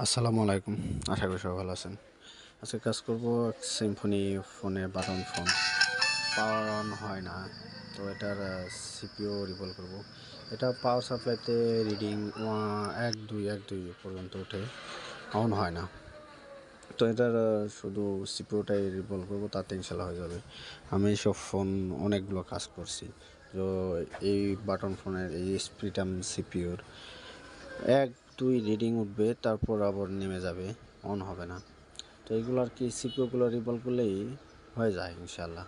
আসসালামু আলাইকুম। আশা করি সবাই ভালো আছেন। আজকে কাজ করব সিম্ফনি ফোনে, বাটন ফোন পাওয়ার অন হয় না, তো এটার সিপিইউ রিভল করব। এটা পাওয়ার সাপ্লাইতে রিডিং 1 2 পর্যন্ত ওঠে, অন হয় না। তো এটার শুধু সিপিইউটাই রিভল করব, তাতে ইনশাল্লাহ হয়ে যাবে। আমি সব ফোন অনেকগুলো কাজ করছি, তো এই বাটন ফোনের এই স্প্রিটাম সিপিইউর 1 2 রিডিং উঠবে, তারপর আবার নেমে যাবে, অন হবে না। তো এইগুলো আর কি সিপিইউগুলো রিভল করলেই হয়ে যায় ইনশাল্লাহ,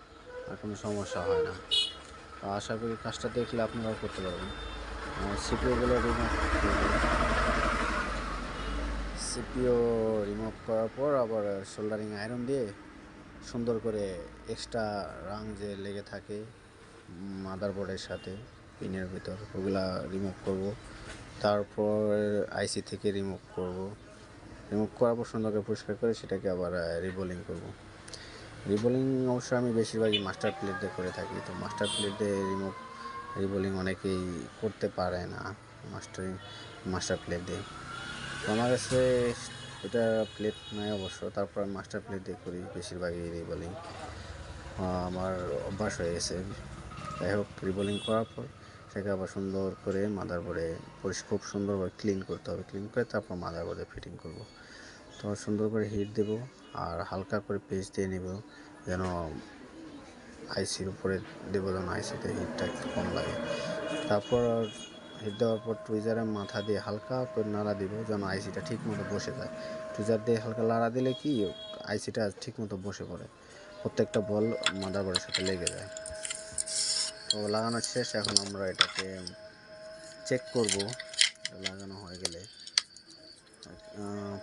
আর কোনো সমস্যা হয় না। তো আশা করি কাজটা দেখলে আপনারাও করতে পারবেন। সিপিইউগুলো সিপিইউ রিমুভ করার পর আবার সোল্ডারিং আয়রন দিয়ে সুন্দর করে এক্সট্রা রাং যে লেগে থাকে মাদারবোর্ডের সাথে পিনের ভিতর, ওগুলা রিমুভ করব। তারপর আইসি থেকে রিমুভ করার পর সুন্দর করে পরিষ্কার করে সেটাকে আবার রিবোলিং করব। রিবোলিং অবশ্য আমি বেশিরভাগই মাস্টার প্লেট দিয়ে করে থাকি। তো মাস্টার প্লেট দিয়ে রিবোলিং অনেকেই করতে পারে না, মাস্টার প্লেট দিয়ে। তো আমার কাছে এটা প্লেট নাই অবশ্য, তারপর আমি মাস্টার প্লেট দিয়ে করি বেশিরভাগই রিবোলিং। আমার অভ্যাস হয়ে গেছে। যাই হোক, রিবোলিং করার পর সেটাকে আবার সুন্দর করে মাদারবোর্ডে খুব সুন্দরভাবে ক্লিন করতে হবে। ক্লিন করে তারপর মাদারবোর্ডে ফিটিং করব। তো সুন্দর করে হিট দেব আর হালকা করে পেস্ট দিয়ে নেব, যেন আইসির উপরে দেবো, যেন আইসিতে হিটটা একটু কম লাগে। তারপর হিট দেওয়ার পর টুইজারের মাথা দিয়ে হালকা করে নাড়া দিব, যেন আইসিটা ঠিক মতো বসে যায়। টুইজার দিয়ে হালকা নাড়া দিলে কি আইসিটা ঠিক মতো বসে পড়ে, প্রত্যেকটা বল মাদারবোর্ডের সাথে লেগে যায়। তো লাগানো শেষ, এখন আমরা এটাকে চেক করব। লাগানো হয়ে গেলে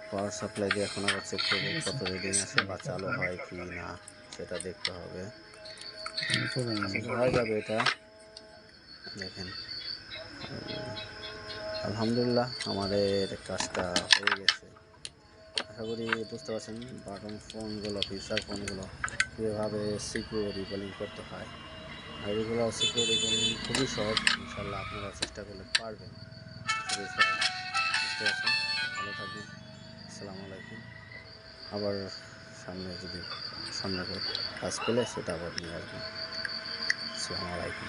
পাওয়ার সাপ্লাই দিয়ে এখন আবার চেক করবো কত রিডিং আছে বা চালু হয় কি না, সেটা দেখতে হবে। হয়ে যাবে এটা, দেখেন। আলহামদুলিল্লাহ, আমাদের কাজটা হয়ে গেছে। আশা করি বুঝতে পারছেন বাটন ফোনগুলো, ফিচার ফোনগুলো কীভাবে সিকিউর রিবোলিং করতে হয়। আর এগুলো সিকিউর রিবোলিং খুবই সহজ, ইনশাল্লাহ আপনারা চেষ্টা করলে পারবেন। খুবই সহজ, বুঝতে পারছেন। ভালো থাকবেন, আসসালামু আলাইকুম। আবার সামনে কাজ পেলে সেটা আবার নিয়ে আসবেন। আসসালামু আলাইকুম।